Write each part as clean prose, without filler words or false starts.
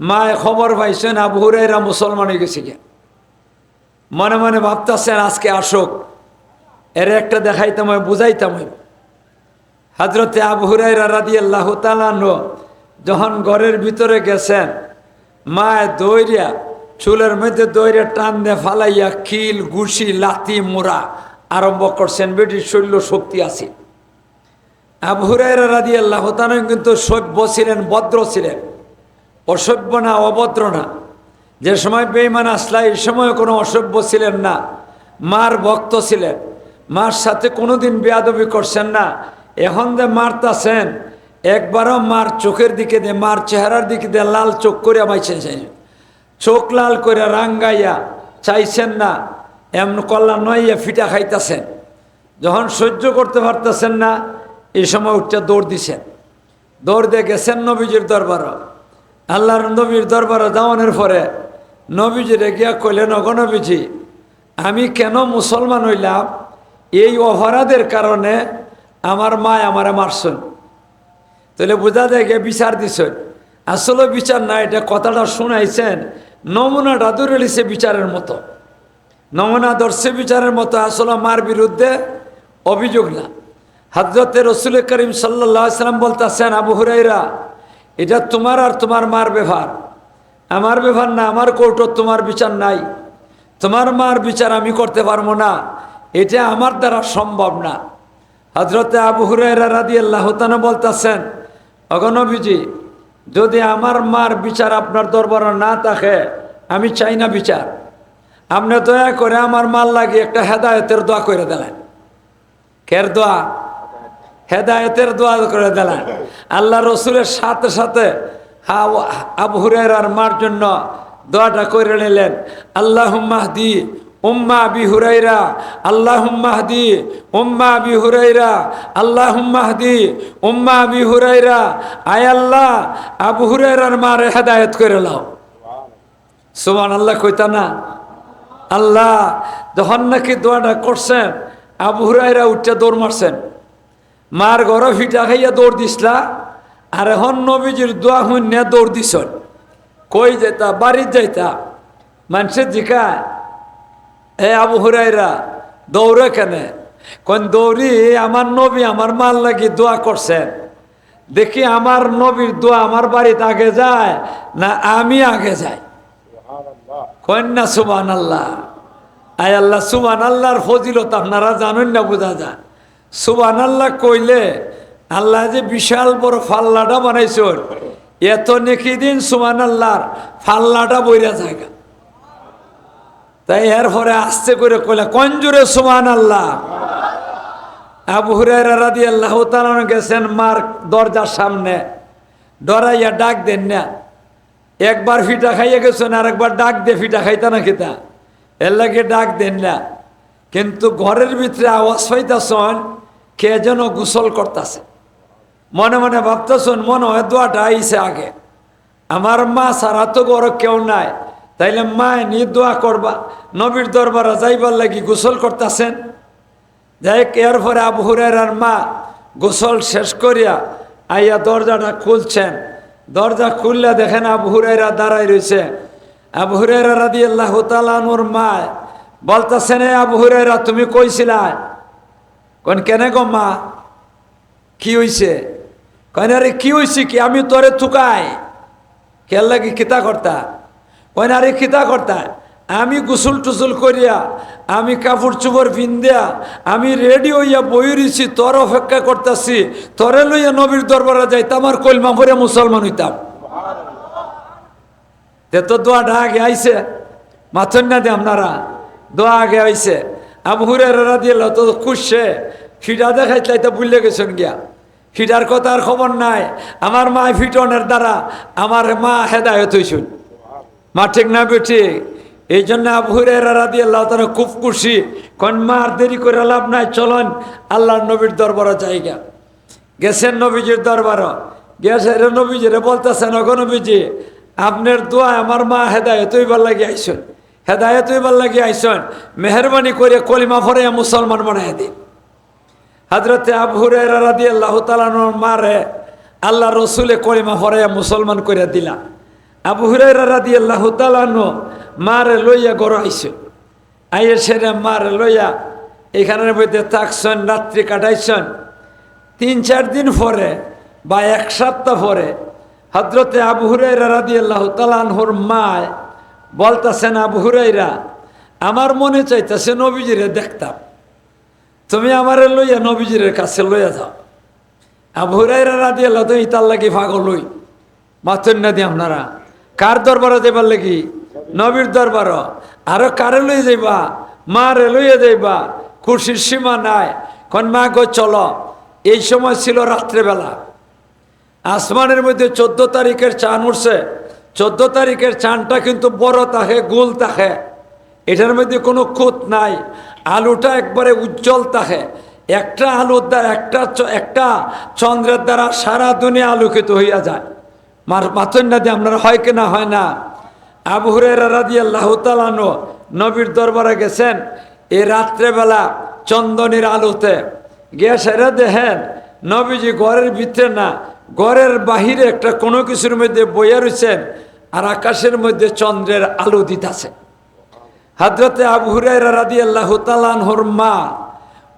মায়ে খবর পাইছেন আবু হুরায়রা মুসলমান হয়ে গেছে গিয়া। মনে মনে ভাবতেছেন আজকে আসুক, এর একটা দেখাইতাম হয়, বুঝাইতাম হয়। হযরতে আবু হুরায়রা রাদিয়াল্লাহু তাআলা আনহু যখন ঘরের ভিতরে গেছেন, মায়ে দইরা চুলের মধ্যে দইরা টান দিয়ে ফালাইয়া খিল ঘুষি লাথি মোড়া আরম্ভ করছেন। বেটির শৈল্য শক্তি আছে। আবু হুরায়রা রাদিয়াল্লাহু তাআলা কিন্তু সভ্য ছিলেন, ভদ্র ছিলেন, অসভ্য না, অভদ্র না। যে সময় বেঈমান আসলা এই সময় কোনো অসভ্য ছিলেন না, মার ভক্ত ছিলেন, মার সাথে কোনোদিন বেয়াদবি করছেন না। এখন যে মারতাছেন, একবারও মার চোখের দিকে দিয়ে, মার চেহারার দিকে দিয়ে লাল চোখ করে বাইছেন, চোখ লাল করে রাঙ্গাইয়া চাইছেন না, এমন কল্যাণ নইয়া ফিটা খাইতেছেন। যখন সহ্য করতে পারতেছেন না, এই সময় উঠতে দৌড় দিছেন। দৌড় দিয়ে গেছেন নবীজির দরবারও। আল্লাহর নবীর দরবারে যাওয়ানোর পরে নবীজিরে গিয়া কইলেন, ওগো নবীজি, আমি কেন মুসলমান হইলাম? এই অপরাধের কারণে আমার মা আমারে মারছেন। তাহলে বোঝা যায় গিয়ে বিচার দিছেন। আসলে বিচার না, এটা কথাটা শুনাইছেন, নমুনাটা ধরে লিছে বিচারের মতো, নমুনা ধরছে বিচারের মতো, আসলে মার বিরুদ্ধে অভিযোগ না। হযরতে রাসূল করিম সাল্লাল্লাহু আলাইহি সাল্লাম বলতেছেন, আবু হুরায়রা, এটা তোমার আর তোমার মার ব্যাপার, আমার ব্যাপার না। আমার কোর্টত তোমার বিচার নাই, তোমার মার বিচার আমি করতে পারবো না, এটা আমার দ্বারা সম্ভব না। হযরতে আবু হুরায়রা রাদিয়াল্লাহু তাআলা বলতেছেন, ওগো নবীজি, যদি আমার মার বিচার আপনার দরবারে না থাকে, আমি চাই না বিচার। আপনি দয়া করে আমার মার লাগে একটা হেদায়েতের দোয়া করে দিলেন। কের দোয়া? হেদায়েতের দোয়া করে দিলেন। আল্লাহ রসুলের সাথে সাথে আবু হুরায়রার মার জন্য দোয়াটা করে নিলেন। আল্লাহুম্মা হদি উম্মা আবি হুরায়রা, আল্লাহুম্মা হদি উম্মা আবি হুরায়রা, আল্লাহুম্মা হদি উম্মা আবি হুরায়রা। আয় আল্লাহ, আবু হুরায়রার মারে হেদায়েত করে লাও। সুবহানাল্লাহ কইতা না? আল্লাহ যখন নাকি দোয়াটা করছেন, আবু হুরায়রা উঠে দৌড় মারছেন। মার ঘরে ফিটা খাইয়া দৌড় দিসলা, আর এখন নবীজির দোয়া শুনে দৌড় দিছেন। কই যাইতা? বাড়ির যাইতা। মানুষের জিকায়, এ আবু হুরায়রা দৌড়ে কেনে? কোন দৌড়ি? আমার নবী আমার মাল লাগি দোয়া করছেন, দেখি আমার নবীর দোয়া আমার বাড়িতে আগে যায় না আমি আগে যাই? কন্যা সুবহানাল্লাহ। আয় আল্লাহ, সুবহানাল্লাহর ফজিলত আপনারা জানেন না, বোঝা যায়। সুবহানাল্লাহ কইলে আল্লাহ যে বিশাল বড় ফাল্লাটা বানাইছেন, এত নেকি দিন সুবহানাল্লাহর ফাল্লাটা বইরা জায়গা। তাই এরপরে আস্তে করে কইলা কঞ্জুরে সুবহানাল্লাহ। আবু হুরায়রা রাদিয়াল্লাহু তাআলা গেছেন মার দরজার সামনে, ডরাইয়া ডাক দেন না। একবার ফিটা খাইয়া গেছেন, আর একবার ডাক দিয়ে ফিটা খাইতা না খেতা, এর লাগে ডাক দেন না। কিন্তু ঘরের ভিতরে আওয়াজ পাইতেছেন কে যেন গোসল করতেছে। মনে মনে ভাবতেছেন, মনে হয় দোয়াটা আইছে আগে, আমার মা ছাড়া তো ঘর কেউ নাই, তাইলে মা নিয়ে দোয়া করবা। নবীর দরবারে যাইবার লাগি গোসল করতেছেন। যাই এরপরে আবু হুরায়রার মা গোসল শেষ করিয়া আইয়া দরজাটা খুলছেন। দরজা খুললে দেখেন আবু হুরায়রা দাঁড়াই রয়েছে। আবু হুরায়রা রাদিয়াল্লাহু তাআলা আনহুর মা বলতেছেন, এ আবু হুরায়রা, তুমি কইছিলা? কোন কেন গো মা, কি হইছে? কেন? আরে কি হইছে কি? আমি তোরে থুকাই কেন লাগি কিতা করতা? কেন? আরে কিতা করতা? আমি গোসল টুসল করিয়া, আমি কাপড় চোপড় পিন্দিয়া, আমি রেডি হইয়া বই রইছি, তোর অপেক্ষা করতেছি, তোরে লইয়া নবীর দরবারে যাইতাম, আমার কলমা পড়ে মুসলমান হইতাম। তে তো দোয়াটা আগে আইছে, মাথন না দে আপনারা, দোয়া আগে আইছে। আবু হুরায়রা রাদিয়াল্লাহু তো খুশে ফিটা দেখাইতে তো ভুলে গেছেন গিয়া, ফিটার কথা আর খবর নাই। আমার মা ফিটনের দ্বারা আমার মা হেদায়েত হইছেন। মা ঠিক না বেঠি? এই জন্য আবু হুরায়রা রাদিয়াল্লাহু তাআলা খুব খুশি। কোন মা আর দেরি করে লাভ নাই, চলন আল্লাহর নবীর দরবারে যাইগা। গেছেন নবীজির দরবারে, গেছে নবীজিরে বলতেছেন, ওগো নবীজি, আপনার দোয়া আমার মা হেদায়েত হইবার লাগি আইসন, হেদায়েত হইবার লাগি আইসন, মেহরবানি করে কলিমা পড়ে মুসলমান বানাই দিন। হযরতে আবু হুরায়রা রাদিয়াল্লাহু তাআলা আনহুর মারে আল্লাহ রসুলে কলিমা পড়ে মুসলমান করে দিলা। আবু হুরায়রা রাদিয়াল্লাহু তাআলা আনহু মারে লইয়া ঘর আইছে, আইয়ে সেরে মারে লইয়া এখানের মধ্যে থাকছেন, রাত্রি কাটাইছেন। 3-4 দিন পরে বা 1 সপ্তাহ পরে হযরতে আবু হুরায়রা রাদিয়াল্লাহু তাআলা আনহুর মা বলতেছেন, আবু হুরায়রা, আমার মনে চাইতেছে নবীজিরে দেখতাম, তুমি আমারে লইয়া নবীজির কাছে লইয়া যাও। আবু হুরায়রা রাদিয়াল্লাহু তাআলা ইতার লাগি পাগল হই, মাথুন না দি আপনারা কার দরবারে যাবার লাগি? নবীর দরবার। আরো কারে লইয়া যাইবা? মারে লইয়া যাইবা, খুশির সীমা নাই। কোন মা গো চলো। এই সময় ছিল রাত্রেবেলা, আসমানের মধ্যে 14 তারিখের চাঁদ উঠছে। 14 তারিখের চাঁদটা কিন্তু বড় থাকে, গোল থাকে, এটার মধ্যে কোনো খুঁত নাই, আলোটা একবারে উজ্জ্বল থাকে। একটা আলোর দ্বারা একটা চন্দ্রের দ্বারা সারা দুনিয়া আলোকিত হইয়া যায়। মাথুন না দিয়ে আপনারা হয় কিনা হয় না? আবু হুরায়রা রাদিয়াল্লাহু তাআলা আনহু নবীর দরবারে গেছেন এই রাত্রেবেলা চন্দনের আলোতে। গিয়ে সেরা দেখেন নবীজি ঘরের ভিতরে না, ঘরের বাহিরে একটা কোনো কিছুর মধ্যে বইয়া রয়েছেন, আর আকাশের মধ্যে চন্দ্রের আলো দিতেছে। হযরতে আবু হুরায়রা রাদিয়াল্লাহু তাআলা আনহুর মা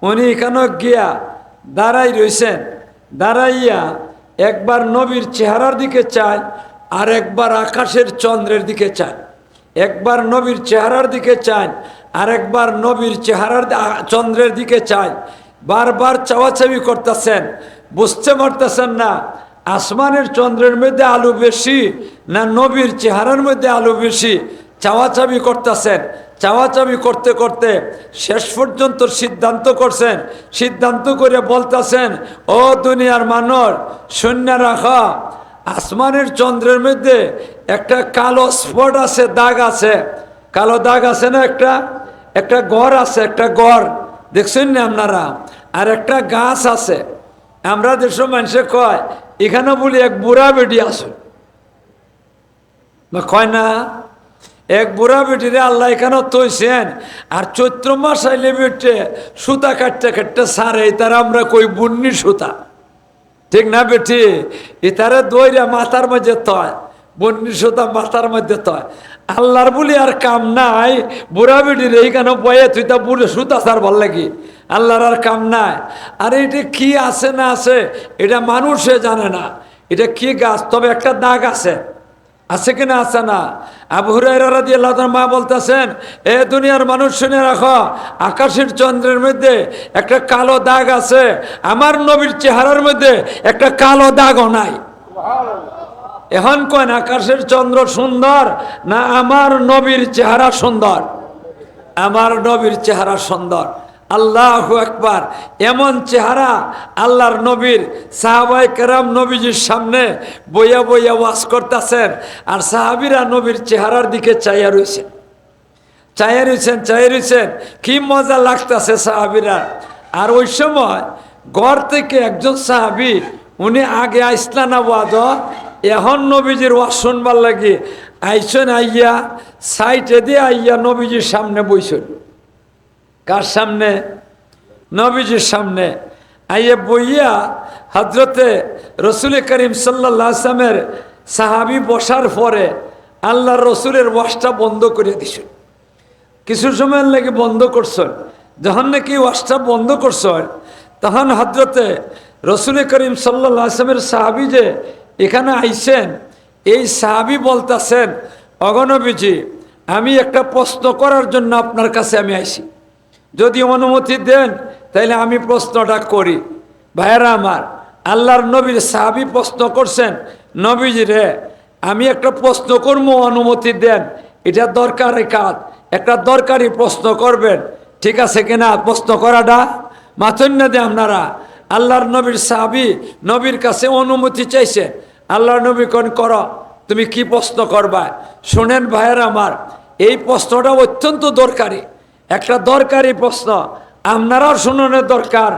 উনি এখানে গিয়া দাঁড়াই রয়েছেন, দাঁড়াইয়া একবার নবীর চেহারার দিকে চায়, আর একবার আকাশের চন্দ্রের দিকে চায়। একবার নবীর চেহারার দিকে চায়, আর একবার নবীর চেহারার চন্দ্রের দিকে চায়। বারবার চাওয়াচাবি করতেছেন, বুঝতে পারতেছেন না আসমানের চন্দ্রের মধ্যে আলো বেশি না নবীর চেহারার মধ্যে আলো বেশি। চাওয়াচাবি করতেছেন, চাওয়াচাবি করতে করতে শেষ পর্যন্ত সিদ্ধান্ত করছেন। সিদ্ধান্ত করে বলতেছেন, ও দুনিয়ার মানুষ শূন্য রাখা, আসমানের চন্দ্রের মধ্যে একটা কালো স্পট আছে, দাগ আছে, কালো দাগ আছে না, একটা গড় আছে, একটা গড় দেখছেন না আপনারা? আর একটা গাছ আছে। আমরা দেশের মানুষে কয় এখানে বলি এক বুড়া বেটি আছে, কয় না? এক বুড়া বেটিরে আল্লাহ এখানে তৈছেন, আর চৈত্র মাস আইলে বেটে সুতা কাটতে কাটতে সারে, তার আমরা কই বুন্নি সুতা, ঠিক না বেটি? এটারে দইরা মাথার মধ্যে তয়, বন্নি সুতা মাথার মধ্যে তয়। আল্লাহর বলি আর কাম নাই, বুড়া বেটির এইখানে বয়ে তুই তা বুড়ে সুতা সার ভাল লাগি, আল্লাহর আর কাম নাই। আর এটা কি আছে না আছে এটা মানুষে জানে না, এটা কি গাছ। তবে একটা দাগ আছে, আছে কিনা আছে না? আবু হুরায়রা রাদিয়াল্লাহু তাআলা মা বলতেছেন, এ দুনিয়ার মানুষ শুনে রাখো, আকাশের চন্দ্রের মধ্যে একটা কালো দাগ আছে, আমার নবীর চেহারার মধ্যে একটা কালো দাগও নাই। এখন কয় আকাশের চন্দ্র সুন্দর না আমার নবীর চেহারা সুন্দর? আমার নবীর চেহারা সুন্দর। আল্লাহু আকবার। এমন চেহারা আল্লাহর নবীর। সাহাবায়ে কেরাম নবীজির সামনে বইয়া বইয়া ওয়াজ করতেছেন, আর সাহাবীরা নবীর চেহারার দিকে চাইয়া রয়েছেন, চাইয়া রয়েছেন, চাইয়া রয়েছেন। কি মজা লাগতেছে সাহাবীরা। আর ওই সময় ঘর থেকে একজন সাহাবী, উনি আগে আইসলা না ওয়াজ, এখন নবীজির ওয়াজ শুনবার লাগি আইসেন, আইয়া সাইটে দিয়ে আইয়া নবীজির সামনে বইছেন। কার সামনে? নবীজির সামনে আইয়ে বইয়া হযরতে রসুল করিম সাল্লাল্লাহু আলাইহি ওয়াসাল্লামের সাহাবী বসার পরে আল্লাহর রসুলের ওয়াজটা বন্ধ করে দিছেন। কিছু সময়ের লাগে বন্ধ করছেন। যখন নাকি ওয়াজটা বন্ধ করছেন, তখন হযরতে রসুল করিম সাল্লাল্লাহু আলাইহি ওয়াসাল্লামের সাহাবী যে এখানে আইছেন, এই সাহাবী বলতেছেন, অগণবীজি, আমি একটা প্রশ্ন করার জন্য আপনার কাছে আমি আইছি, যদি অনুমতি দেন তাইলে আমি প্রশ্নটা করি। ভাইয়েরা আমার, আল্লাহর নবীর সাহাবী প্রশ্ন করছেন, নবীজি রে আমি একটা প্রশ্ন করবো, অনুমতি দেন, এটা দরকারি কাজ, একটা দরকারি প্রশ্ন করবেন, ঠিক আছে কিনা? প্রশ্ন করাটা মাথুন না দে আপনারা। আল্লাহর নবীর সাহাবী নবীর কাছে অনুমতি চাইছে। আল্লাহর নবী কোন করো, তুমি কি প্রশ্ন করবা? শোনেন ভাইয়েরা আমার, এই প্রশ্নটা অত্যন্ত দরকারি, একটা দরকারি প্রশ্ন। আপনারাও শুনানোর দরকার,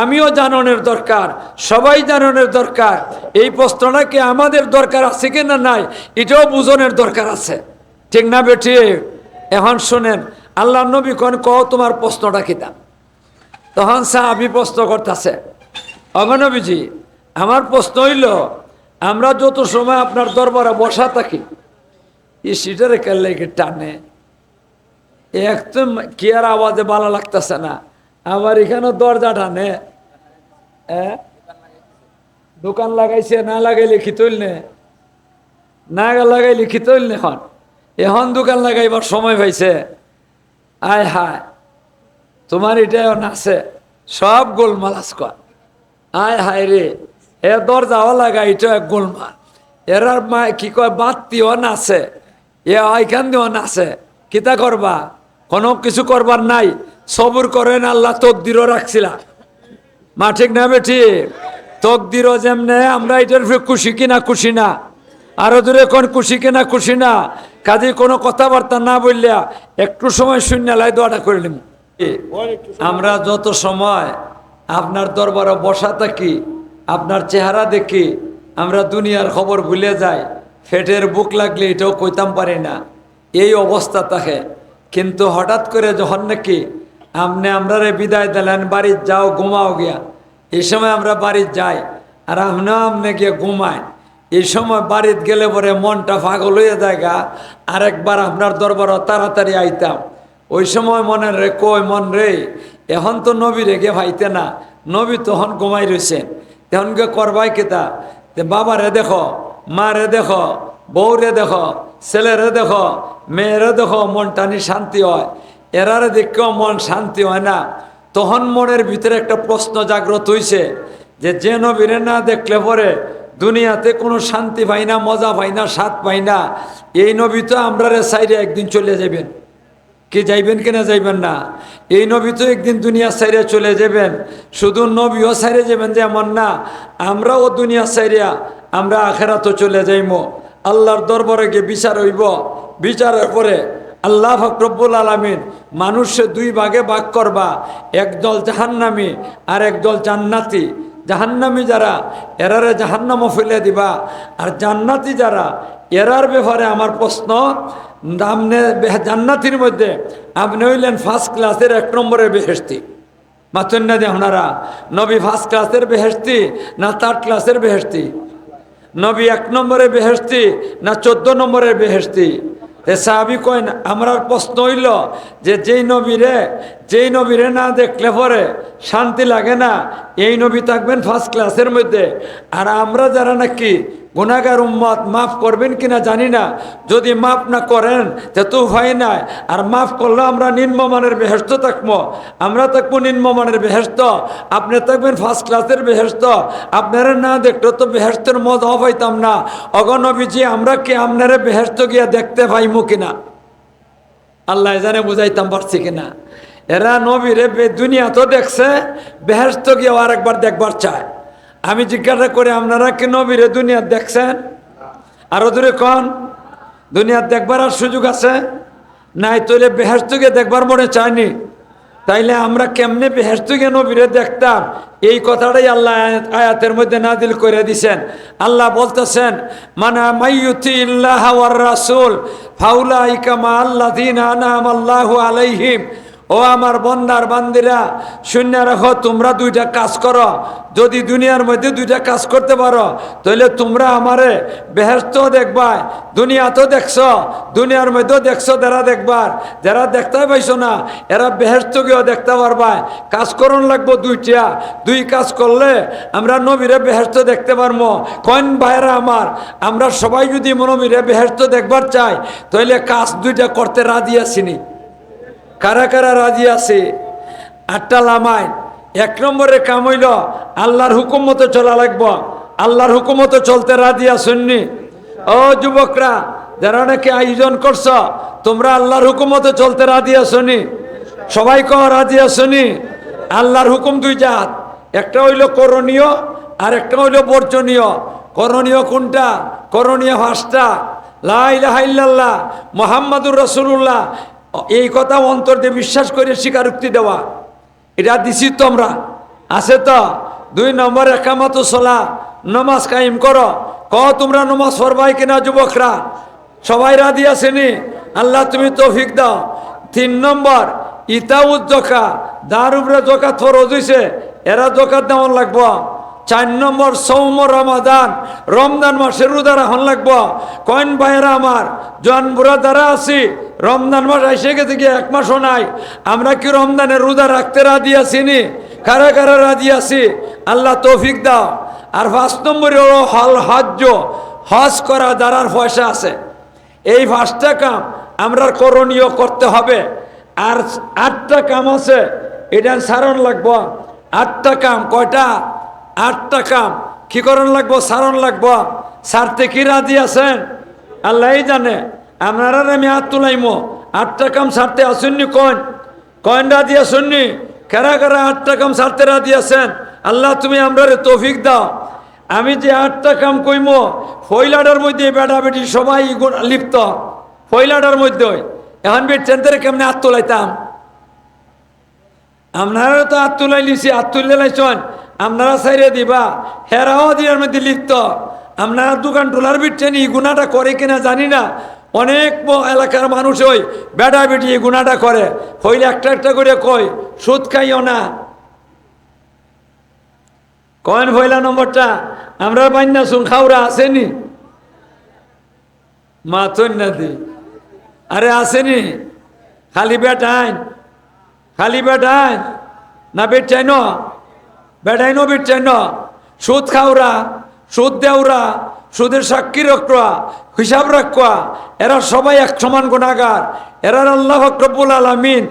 আমিও জানানোর দরকার, সবাই জানানোর দরকার। এই প্রশ্নটা কি আমাদের দরকার আছে কি না নাই, এটাও বুঝনের দরকার আছে, ঠিক না বেটি? এখন শুনেন, আল্লাহর নবী কোন কও তোমার প্রশ্নটা কিতা? তখন সাহাবী প্রশ্ন করতেছে, অগণবীজি আমার প্রশ্ন হইল, আমরা যত সময় আপনার দরবারে বসা থাকি, এই সিটারে কেলে টানে একদম কি আর আওয়াজে ভালো লাগতেছে না, আবার এখানে দরজা টানে। দোকান লাগাইছে, না লাগাইলে কি তুলনে, না লাগাইলে কি তুলনে, এখন দোকান লাগাইবার সময় পাইছে। আয় হায়, তোমার এটাও নাচে, সব গোলমাল আজকাল। আয় হায় রে, এ দরজাও লাগা, এটা এক গোলমাল। এরার মা কি কয়, বাতিও নাচে, এ এখান দিয়েও নাচে। কিতা করবা, কোনো কিছু করবার নাই, সবুর করেন, আল্লাহ তকদিরও রাখছিলা। মা ঠিক না বেঠি, তকদিরও যেমনে, আমরা এটার খুশি কিনা খুশি না, আরো দূরে কোন খুশি কিনা খুশি না। কাজে কোনো কথাবার্তা না বললিয়া একটু সময় শূন্য লাই দোয়াটা করে নিব। আমরা যত সময় আপনার দরবারে বসা থাকি, আপনার চেহারা দেখি, আমরা দুনিয়ার খবর ভুলে যাই। ফেটের বুক লাগলে এটাও কইতাম পারি না, এই অবস্থা থাকে। কিন্তু হঠাৎ করে যখন নাকি আপনি আমরা বিদায় দিলেন, বাড়ির যাও ঘুমাও গিয়া, এই সময় আমরা বাড়ির যাই আর আপনি গিয়ে ঘুমায়। এই সময় বাড়িতে গেলে পরে মনটা পাগল হয়ে জায়গা, আরেকবার আপনার দরবারও তাড়াতাড়ি আইতাম। ওই সময় মনে রে কই মন রে, এখন তো নবী রেগে ভাইতে না, নবী তখন ঘুমাই রয়েছেন, তখন গে করবাই কেতা, বাবারে দেখো, মারে দেখো, বউরে দেখো, ছেলেরে দেখো, মেয়েরে দেখো, মন টানি শান্তি হয়। এরারে দেখেও মন শান্তি হয় না। তখন মনের ভিতরে একটা প্রশ্ন জাগ্রত হইছে যে নবীরে না দেখলে পরে দুনিয়াতে কোনো শান্তি পাই না, মজা পাই না, স্বাদ পাই না। এই নবী তো আমরা সাইডে একদিন চলে যাবেন, কি যাইবেন কিনা যাইবেন না? এই নবী তো একদিন দুনিয়া সাইডে চলে যাবেন। শুধু নবীও সাইডে যাবেন যে এমন না, আমরাও দুনিয়া সাইডে আমরা আখেরাতও চলে যাইব। আল্লাহর দরবারে গিয়ে বিচার হইব। বিচারের পরে আল্লাহ রব্বুল আলামিন মানুষে দুই ভাগে ভাগ করবা, একদল জাহান্নামী আর একদল জান্নাতি। জাহান্নামী যারা, এরারে জাহান্নামও ফেলে দিবা, আর জান্নাতি যারা, এরার ব্যাপারে আমার প্রশ্ন, আপনি জান্নাতির মধ্যে আপনি হইলেন ফার্স্ট ক্লাসের 1 নম্বরের বেহেশতি। মাতুন না আপনারা, নবী ফার্স্ট ক্লাসের বেহেশতি না 3rd ক্লাসের বেহেশতি? নবী 1 নম্বরের বেহেশতি না 14 নম্বরের বেহেশতি? সাহাবী কইন, আমার প্রশ্ন হইল যে যেই নবীরে না দেখলে পরে শান্তি লাগে না, এই নবী থাকবেন ফার্স্ট ক্লাসের মধ্যে। আর আমরা যারা নাকি গুনাহগার উম্মত, মাফ করবেন কিনা জানি না। যদি মাফ না করেন তো উপায় নাই, আর মাফ করলে আমরা নিম্নমানের বেহেশত থাকবো। আমরা থাকবো নিম্নমানের বেহেশত, আপনি থাকবেন ফার্স্ট ক্লাসের বেহেশত। আপনারা না দেখলে তো বেহেশতের মজাও পাইতাম না। অগনবীজি, আমরা কি আপনারা বেহেশত গিয়া দেখতে পাইমু কিনা আল্লাহ জানে, বুঝাইতাম পারছি কিনা। এরা নবীরে দুনিয়া তো দেখছে, বেহেশত গিয়ে আরেকবার দেখবার চায়। আমি জিজ্ঞাসা করি, আপনারা কি নবীরে দুনিয়া দেখছেন? আরো দূরে কন, দুনিয়া দেখবার আর সুযোগ আছে নাই? তোলে বেহেশত গিয়ে দেখবার মনে চায়নি, তাইলে আমরা কেমনে বেহেশত গিয়ে নবীরে দেখতাম? এই কথাটাই আল্লাহ আয়াতের মধ্যে নাজিল করে দিছেন। আল্লাহ বলতেছেন, মানা মাইয়ুতি ইল্লাহ ওয়ার রাসূল ফাউলাইকা মা আল্লাযিনা আনআমাল্লাহু আলাইহিম। ও আমার বন্দার বান্দিরা, শূন্য রাখো, তোমরা 2টা কাজ করো। যদি দুনিয়ার মধ্যে 2টা কাজ করতে পারো, তাহলে তোমরা আমারে বেহেশত দেখবা। দুনিয়া তো দেখছো, দুনিয়ার মধ্যেও দেখছো, যারা দেখবার, যারা দেখতে পাইছো না, এরা বেহেশত গিয়েও দেখতে পারবা। কাজ করণ লাগবো 2টা, 2 কাজ করলে আমরা নবীরে বেহেশত দেখতে পারবো। কোন ভাইরা আমার, আমরা সবাই যদি নবীরে বেহেশত দেখবার চাই, তাহলে কাজ 2টা করতে রাজি আছিনি? কারা কারা রাজি আছে? 8টা লামাই। 1 নম্বরের কাম হইল আল্লাহর হুকুম মতো চলা লাগবো। আল্লাহর হুকুম মতো চলতে রাজি আসুননি? ও যুবকরা, যারা নাকি আয়োজন করছ, তোমরা আল্লাহর হুকুম মতো চলতে রাজি আসুনি? সবাই কও রাজি আসুনি? আল্লাহর হুকুম 2 জাত, একটা হইল করণীয় আর একটা হইল বর্জনীয়। করণীয় কোনটা? করণীয় 5টা, লা ইলাহা ইল্লাল্লাহ মুহাম্মাদুর রাসূলুল্লাহ, এই কথা অন্তর দিয়ে বিশ্বাস করে স্বীকারোক্তি দেওয়া। এটা দিছি তো আমরা, আছে তো? 2 নম্বর একামত সলা, নমাজ কায়েম করো। তোমরা নমাজ পড়বাই কিনা যুবকরা? সবাই রাজি আসেনি? আল্লাহ তুমি তৌফিক দাও। 3 নম্বর ইতাউজ যাকাত, যার উপরে যাকাত ফরজ হইছে, এরা যাকাত দেওয়ান লাগবো। 4 নম্বর সৌম রমাদান, রমজান মাসের রোজা রাখন লাগবো। কয়েন ভাইয়েরা আমার, জন বুড়া দ্বারা আছি, রমজান মাস এসে গেছে গিয়ে 1 মাসও নাই, আমরা কি রমজানের রোজা রাখতে রাজি আছি নি? কারা কারা রাজি আছি? আল্লাহ তৌফিক দাও। আর 5 নম্বরে হলো হজ করা যারার পয়সা আছে। এই 5টা কাম আমরা করণীয় করতে হবে। আর 8টা কাম আছে, এটা সারণ লাগবো। 8টা কাম, কয়টা? 8টা কাম কি করণ লাগবো? সারণ লাগবো। সারতে কি রাজি আছেন? আল্লাহ জানে। আপনারা আমি হাত তুলাইমো। 8টা কাম সারতে আসেননি? কয়েন রাজি আসেননি? কারা কারা 8টা কাম সারতে রাজি আছেন? আল্লাহ তুমি আমরা তৌফিক দাও। আমি যে 8টা কাম কইমো, ফয়লাটার মধ্যে বেটা বেটি সবাই লিপ্ত। ফয়লাটার মধ্যে এখন বেটেন্টারে কেমনে হাত তোলাইতাম? আপনারা তো হাত তুলাই লিছি, হাত তুললে লাইছেন, আপনারা সাইরে দিবা, হেরাও দিয়ার মধ্যে লিপ্ত। আপনারা দোকান টোলার বিটছেন, এই গুণাটা করে কিনা জানি না। অনেক এলাকার মানুষ ওই বেটা বেটি এই গুণাটা করে। হইলে একটা একটা করে কয় সুদ খাইও না। কয়েন পয়লা নম্বরটা আমরা বান্যা শুন খাওরা আসেনি? মা তন্যাদি আরে আসেনি? খালি বেটাইন, খালি বেটাইন না বেটাই ন? বেটাই ন বেটাই ন? সুদ খাওরা, সুদ দেওরা, সুদের সাক্ষী রাখা, হিসাব রাখা, এরা সবাই এক সমান গুনাহগার। এরা আল্লাহ রব্বুল আলামিন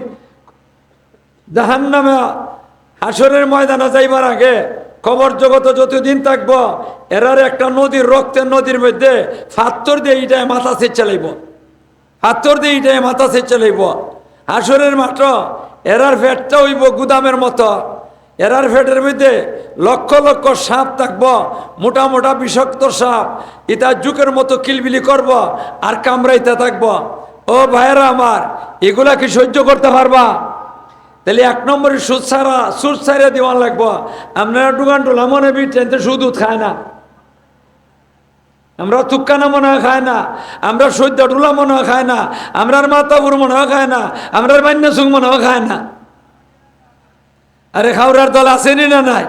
জাহান্নামে হাসরের ময়দানে যাইবার আগে কবর জগতে যতদিন থাকবো, এরার একটা নদীর, রক্তের নদীর মধ্যে পাথর দিয়ে ইটায় মাথা সেচে লাইব, পাথর দিয়ে ইটায় মাথা সেচে লাইব। হাসরের মাত্র এরার ফেটটা হইব গুদামের মতো। এরার ফেটের মধ্যে লক্ষ লক্ষ সাপ থাকবো, মোটা মোটা বিষাক্ত সাপ। ইটা যুগের মতো কিলবিলি করব আর কামড়াইতে থাকবো। ও ভাইয়েরা আমার, এগুলা কি সহ্য করতে পারবা? তাহলে 1 নম্বরে সুদ ছাড়া দেওয়ান লাগবো। আপনারা দোকান টোলা মনে বিটেনতে সুদ খায় না, আমরা তুক্কানা মনে হয় খায় না, আমরা সদ্য টুলা মনে হয় খায় না, আমরার মাতাপুর মনে হয় খায় না, আমরার বান্যা সুখ মনে হয় খায় না। আরে খাওয়ার দল আসেনি না নাই?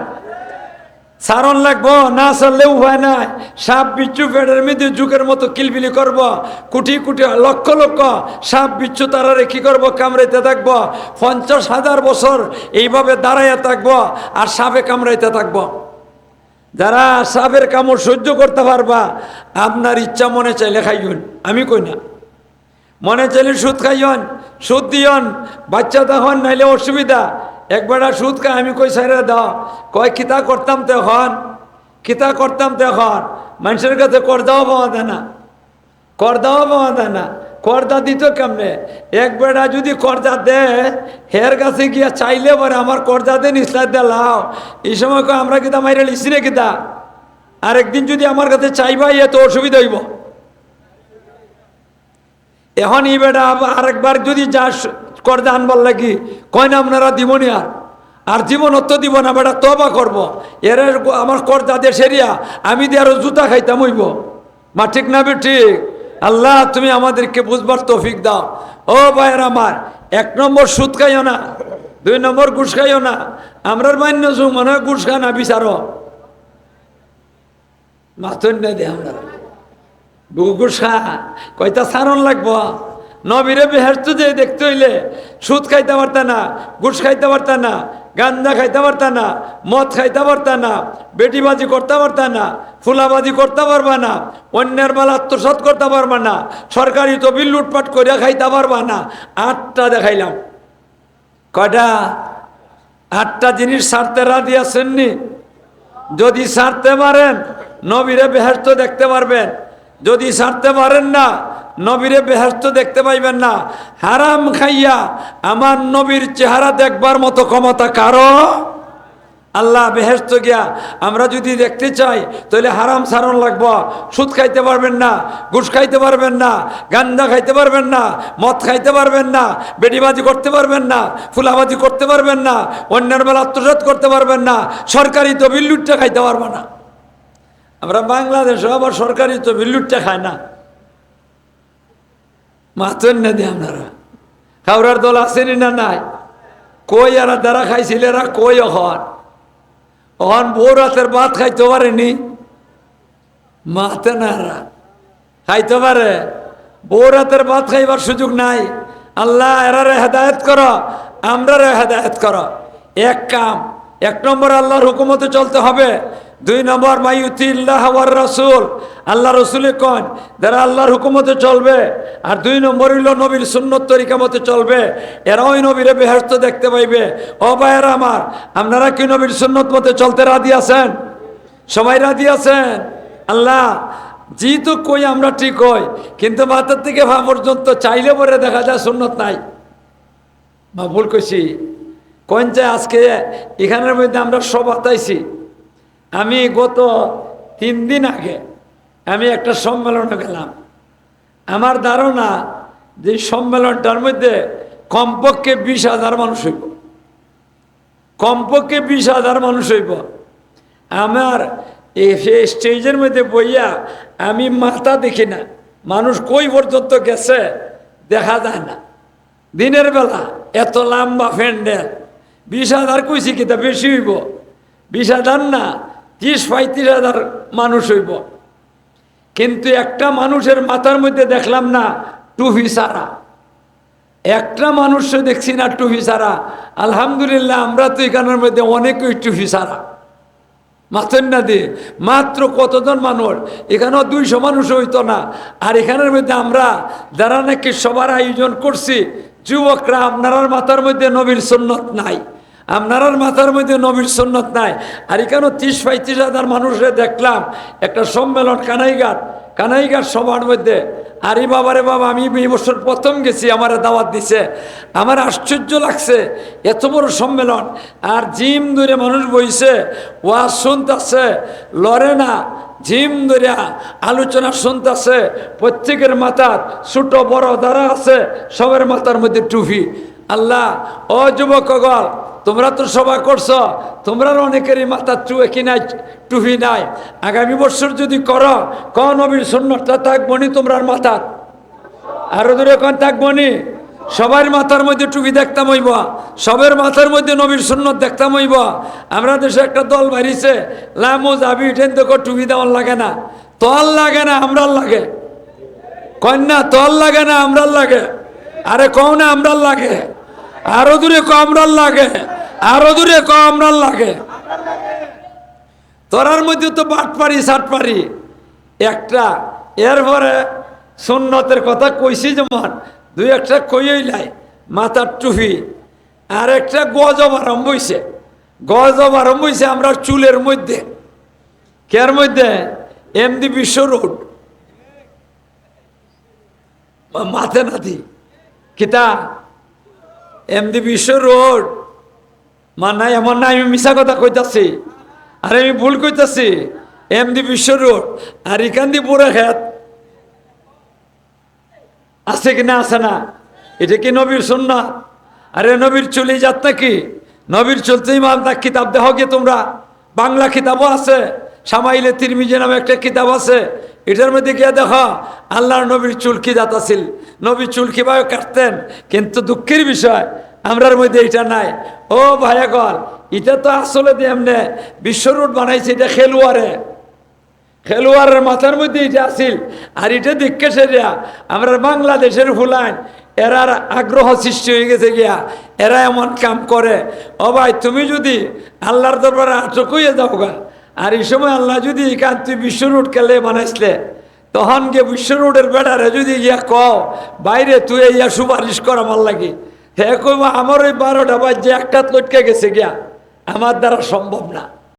সারণ লাগবো, না সারলে উপায় নাই। সাপ বিচ্ছু পেটের মধ্যে যুগের মতো কিলবিলি করব, কোটি কোটি লক্ষ লক্ষ সাপ বিচ্ছু তারারে কি করবো? কামড়াইতে থাকবো। 50,000 বছর এইভাবে দাঁড়াইয়া থাকবো আর সাপে কামড়াইতে থাকবো। যারা সাপের কামড় সহ্য করতে পারবা, আপনার ইচ্ছা মনে চাইলে খাইন, আমি কই না। মনে চাইলে সুদ খাইন, সুদ দিয়ন, বাচ্চা তখন নাইলে অসুবিধা। একবেলা সুদ খায়, আমি কই সাইরা দাও, কয় কিতা করতাম তখন, কিতা করতাম তখন। মানুষের কাছে কর্দাও পাওয়া দেয় না, কর্দাও পাওয়া দেয় না। কর্দা দিত কেমনে? এক বেড়া যদি কর্দা দেয়, হের কাছে গিয়া চাইলে পরে আমার কর্দা দেন, ইসলাম দেলাও। এই সময় কয় আমরা কিতা মাইরে লিখছি না কিতা। আরেকদিন যদি আমার কাছে চাইবাই, এত অসুবিধা হইব। এখন এই বেটা আরেকবার যদি যা কর্দা আনবার লাগি, কয় না আপনারা দিবনি আর জীবনত তো দিব না বেটা, তবা করবো। এর আমার কর্দা দিয়ে সেরিয়া আমি দিয়ে আরো জুতা খাইতাম হইব। মা ঠিক না বে ঠিক? আল্লাহ তুমি আমাদেরকে বুঝবার তৌফিক দাও। ও ভাইয়ের আমার, 1 নম্বর সুদ খাইও না, 2 নম্বর ঘুষ খাইও না। আমরার মান্য সুখ মনে হয় ঘুষ খা না বিচারো মাথন না দে আমরা ঘুষ খা, কয়টা সারণ লাগবো। নবীরে বেহেশত যে দেখতে হইলে সুদ খাইতে পারত না, ঘুষ খাইতে পারত না, গাঞ্জা খাইতে পারত না, মদ খাইতে পারত না, বেটিবাজি করতে পারত না, ফুলাবাজি করতে পারবা না, অন্যের বেলা আত্মসাৎ করতে পারবা না, সরকারি তহবিল লুটপাট করিয়া খাইতে পারবা না। 8টা দেখাইলাম। কয়টা? 8টা জিনিস ছাড়তে রাজি আছেননি? যদি ছাড়তে পারেন নবীরে বেহেশত দেখতে পারবেন। যদি ছাড়তে পারেন না, নবীরে বেহেশত দেখতে পাইবেন না। হারাম খাইয়া আমার নবীর চেহারা দেখবার মতো ক্ষমতা কারো? আল্লাহ বেহেশত গিয়া আমরা যদি দেখতে চাই, তাহলে হারাম সারণ লাগবো। সুদ খাইতে পারবেন না, ঘুষ খাইতে পারবেন না, গাঞ্জা খাইতে পারবেন না, মদ খাইতে পারবেন না, বেটিবাজি করতে পারবেন না, ফুলাবাজি করতে পারবেন না, অন্যের বেলা আত্মসাৎ করতে পারবেন না, সরকারি তহবিল লুটটা খাইতে পারবো না। আমরা বাংলাদেশে আবার সরকারি তহবিল লুটটা খায় না। মাতন না দিয়ে আপনারা খাওয়ার দল আসেনি না নাই? কই এরা যারা খাইছিল এরা কই হন? ও তখন বউ রাতের ভাত খাইতে পারেনি, মাতে নারা খাইতে পারে, বউ রাতের ভাত খাইবার সুযোগ নাই। আল্লাহ এরারে হেদায়েত করো, আমরারে হেদায়েত করো। এক কাম, এক নম্বর আল্লাহর হুকুমতে চলতে হবে। 2 নম্বর মাইয়ুতিল্লাহ ওয়ার রাসূল, আল্লাহ রসুলে কন যারা আল্লাহর হুকুমতে চলবে। আর 2 নম্বর হইল নবীর সুন্নত তরিকা মতে চলবে, এরা ওই নবীরে বেহেশত দেখতে পাইবে। ও ভাইয়েরা আমার, আপনারা কি নবীর সুন্নত মতে চলতে রাজি আছেন? সবাই রাজি আছেন? আল্লাহ যেহেতু কই আমরা ঠিক হই, কিন্তু মাথার থেকে ভা পর্যন্ত চাইলে পরে দেখা যায় সুন্নত নাই। মা ভুল কইছি কোন যে আজকে এখানের মধ্যে আমরা সব আতাইছি। আমি গত 3 দিন আগে আমি একটা সম্মেলনে গেলাম। আমার ধারণা যে সম্মেলনটার মধ্যে কমপক্ষে 20,000 মানুষ হইব, কমপক্ষে 20,000 মানুষ হইব। আমার এই স্টেজের মধ্যে বইয়া আমি মাথা দেখি না, মানুষ কই পর্যন্ত গেছে দেখা যায় না। দিনের বেলা এত লম্বা প্যান্ডেল, 20,000 কইছি কিতা বেশি হইব, 20,000 না 30-35,000 মানুষ হইব। কিন্তু একটা মানুষের মাথার মধ্যে দেখলাম না টুপি ছাড়া, একটা মানুষও দেখছি না টুপি ছাড়া। আলহামদুলিল্লাহ, আমরা তো এখানের মধ্যে অনেকেই টুপি ছাড়া মাথেন না দিয়ে। মাত্র কতজন মানুষ, এখানেও 200 মানুষ হইতো না। আর এখানের মধ্যে আমরা যারা নাকি সবার আয়োজন করছি যুবকরা, আপনার মাথার মধ্যে নবীর সুন্নত নাই, আপনার মাথার মধ্যে নবীর সুন্নত নাই। আর এখানেও 30-35,000 মানুষরে দেখলাম একটা সম্মেলন কানাইঘাট সবার মধ্যে। আরে বাবা রে বাবা, আমি এই বছর প্রথম গেছি, আমার দাওয়াত দিছে। আমার আশ্চর্য লাগছে, এত বড় সম্মেলন। আর জিম ধরে মানুষ বইছে, ওয়াজ শুনতেছে, লড়ে না, জিম ধরে আলোচনা শুনতেছে। প্রত্যেকের মাথার ছোট বড় যারা আছে সবার মাথার মধ্যে টুপি। আল্লাহ, ও যুবকগণ, তোমরা তো সভা করছো, তোমরা অনেকেরই মাথার টুপি নাই। আগামী বছর যদি করো, নবীর সুন্নতটা থাকবো নি তোমরার মাথার? আরো দূরে কোন থাকবো নি? সবার মাথার মধ্যে টুপি দেখতাম হইব, সবের মাথার মধ্যে নবীর সুন্নত দেখতাম হইব। আমরা দেশে একটা দল বাড়িছে, লামো যাবি ট্রেন দেখো টুপি দেওয়ার লাগে না, তল লাগে না আমরার লাগে। কন্যা তল লাগে না আমরার লাগে? আরে কও না আমরার লাগে, আরো দূরে আমরার লাগে, আরো দূরে আমরার লাগে। তোরার মধ্যে তো বাটপারি সাটপারি একটা। এরপরে সুন্নতের কথা কইছি, যেমন 2-1টা কইলাই, মাথার টুপি। আর একটা গজব আরম্ভ হইছে আমরা চুলের মধ্যে। কের মধ্যে? এমডি বিশ্ব রোড, মাথে নাতি কিতা এমডি বিশ্ব রোড মানে এমন না আমি মিশা কথা কইতাছি, আর আমি ভুল কইতাছি। এমডি বিশ্ব রোড আর এখান দিয়ে পুরো খেত আছে কিনা? আছে না? এটা কি নবীর সুন্নাত? আরে নবীর চুলি যাত নাকি? নবীর চলতে ইমাম তা কিতাব দেখো গে তোমরা, বাংলা কিতাবও আছে, সামাইলে তিরমিজি নামে একটা কিতাব আছে, এটার মধ্যে গিয়ে দেখো আল্লাহর নবীর চুল কি জাত আছিল, নবীর চুল কিভাবে কাটতেন। কিন্তু দুঃখের বিষয় আমরার মধ্যে এটা নাই। ও ভাইয়াগণ, এটা তো আসলে দিয়ে এমনি বিশ্ব রোড বানাইছে, এটা খেলোয়াড়ের মাথার মধ্যে এটা আসিল। আর এটা দেখে সেরিয়া আমরা বাংলাদেশের ফুলাইন এরার আগ্রহ সৃষ্টি হয়ে গেছে গিয়া, এরা এমন কাম করে। ও ভাই, তুমি যদি আল্লাহর দরবারে আটক হয়ে যাও গা, আর এই সময় আল্লাহ যদি এখান তুই বিশ্ব রোড কেলে বানাইছিলে, তখন গিয়ে বিশ্ব রোডের বেড়ারে যদি গিয়া কও বাইরে তুই ইয়া সুপারিশ কর আমার লাগে, হ্যাঁ কইব আমার ওই 12টা বাজে একটা লটকে গেছে গিয়া, আমার দ্বারা সম্ভব না।